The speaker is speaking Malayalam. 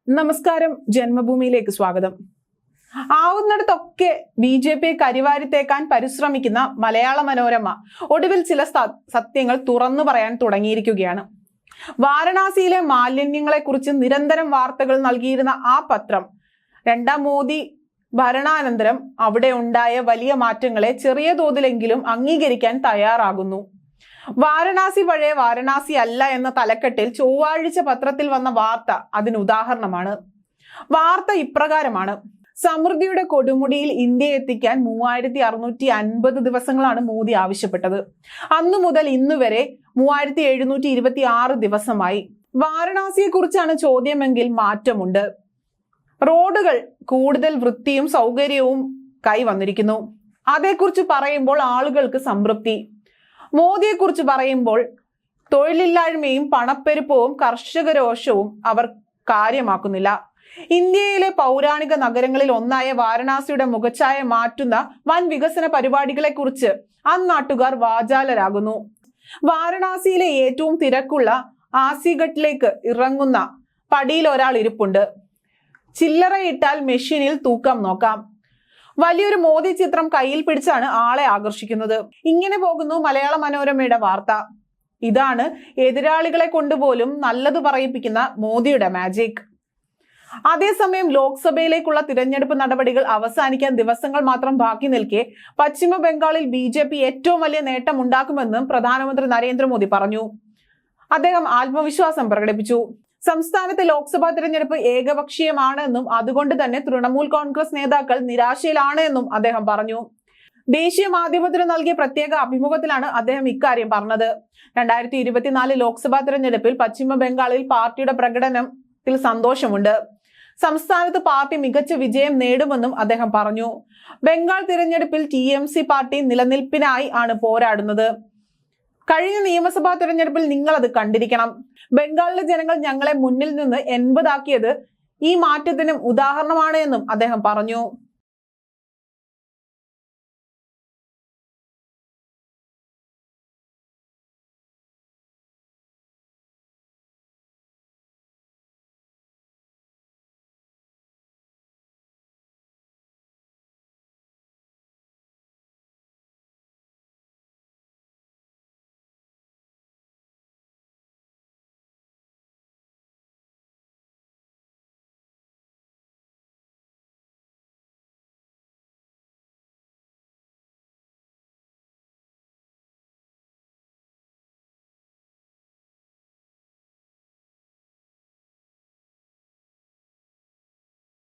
നമസ്കാരം, ജന്മഭൂമിയിലേക്ക് സ്വാഗതം. ആവുന്നിടത്തൊക്കെ BJP കരിവാരിത്തേക്കാൻ പരിശ്രമിക്കുന്ന മലയാള മനോരമ ഒടുവിൽ ചില സത്യങ്ങൾ തുറന്നു പറയാൻ തുടങ്ങിയിരിക്കുകയാണ്. വാരണാസിയിലെ മാലിന്യങ്ങളെക്കുറിച്ച് നിരന്തരം വാർത്തകൾ നൽകിയിരുന്ന ആ പത്രം രണ്ടാം മോദി ഭരണാനന്തരം അവിടെ ഉണ്ടായ വലിയ മാറ്റങ്ങളെ ചെറിയ തോതിലെങ്കിലും അംഗീകരിക്കാൻ തയ്യാറാകുന്നു. വാരണാസി പഴയ വാരണാസി അല്ല എന്ന തലക്കെട്ടിൽ ചൊവ്വാഴ്ച പത്രത്തിൽ വന്ന വാർത്ത അതിന് ഉദാഹരണമാണ്. വാർത്ത ഇപ്രകാരമാണ്: സമൃദ്ധിയുടെ കൊടുമുടിയിൽ ഇന്ത്യയെ എത്തിക്കാൻ 3650 ദിവസങ്ങളാണ് മോദി ആവശ്യപ്പെട്ടത്. അന്നു മുതൽ ഇന്ന് വരെ 3726 ദിവസമായി. വാരണാസിയെ കുറിച്ചാണ് ചോദ്യമെങ്കിൽ മാറ്റമുണ്ട്. റോഡുകൾ കൂടുതൽ വൃത്തിയും സൗകര്യവും കൈവന്നിരിക്കുന്നു. അതേക്കുറിച്ച് പറയുമ്പോൾ ആളുകൾക്ക് സംതൃപ്തി. മോദിയെക്കുറിച്ച് പറയുമ്പോൾ തൊഴിലില്ലായ്മയും പണപ്പെരുപ്പവും കർഷകരോഷവും അവർ കാര്യമാക്കുന്നില്ല. ഇന്ത്യയിലെ പൗരാണിക നഗരങ്ങളിൽ ഒന്നായ വാരണാസിയുടെ മുഖച്ഛായ മാറ്റുന്ന വൻ വികസന പരിപാടികളെ കുറിച്ച് അന്നാട്ടുകാർ വാചാലരാകുന്നു. വാരണാസിയിലെ ഏറ്റവും തിരക്കുള്ള ആസിഗട്ടിലേക്ക് ഇറങ്ങുന്ന പടിയിൽ ഒരാൾ ഇരിപ്പുണ്ട്. ചില്ലറയിട്ടാൽ മെഷീനിൽ തൂക്കം നോക്കാം. വലിയൊരു മോദി ചിത്രം കയ്യിൽ പിടിച്ചാണ് ആളെ ആകർഷിക്കുന്നത്. ഇങ്ങനെ പോകുന്നു മലയാള മനോരമയുടെ വാർത്ത. ഇതാണ് എതിരാളികളെ കൊണ്ടുപോലും നല്ലത് പറയിപ്പിക്കുന്ന മോദിയുടെ മാജിക്. അതേസമയം ലോക്സഭയിലേക്കുള്ള തിരഞ്ഞെടുപ്പ് നടപടികൾ അവസാനിക്കാൻ ദിവസങ്ങൾ മാത്രം ബാക്കി നിൽക്കെ പശ്ചിമ ബംഗാളിൽ BJP ഏറ്റവും വലിയ നേട്ടം ഉണ്ടാക്കുമെന്നും പ്രധാനമന്ത്രി നരേന്ദ്രമോദി പറഞ്ഞു. അദ്ദേഹം ആത്മവിശ്വാസം പ്രകടിപ്പിച്ചു. സംസ്ഥാനത്തെ ലോക്സഭാ തിരഞ്ഞെടുപ്പ് ഏകപക്ഷീയമാണ് എന്നും അതുകൊണ്ട് തന്നെ തൃണമൂൽ കോൺഗ്രസ് നേതാക്കൾ നിരാശയിലാണ് എന്നും അദ്ദേഹം പറഞ്ഞു. ദേശീയ മാധ്യമത്തിന് നൽകിയ പ്രത്യേക അഭിമുഖത്തിലാണ് അദ്ദേഹം ഇക്കാര്യം പറഞ്ഞത്. 2024 ലോക്സഭാ തിരഞ്ഞെടുപ്പിൽ പശ്ചിമ ബംഗാളിൽ പാർട്ടിയുടെ പ്രകടനത്തിൽ സന്തോഷമുണ്ട്. സംസ്ഥാനത്ത് പാർട്ടി മികച്ച വിജയം നേടുമെന്നും അദ്ദേഹം പറഞ്ഞു. ബംഗാൾ തിരഞ്ഞെടുപ്പിൽ TMC പാർട്ടി നിലനിൽപ്പിനായി ആണ് പോരാടുന്നത്. കഴിഞ്ഞ നിയമസഭാ തിരഞ്ഞെടുപ്പിൽ നിങ്ങൾ അത് കണ്ടിരിക്കണം. ബംഗാളിലെ ജനങ്ങൾ ഞങ്ങളെ മുന്നിൽ നിന്ന് 80 ആക്കിയത് ഈ മാറ്റത്തിനും ഉദാഹരണമാണ് എന്നും അദ്ദേഹം പറഞ്ഞു.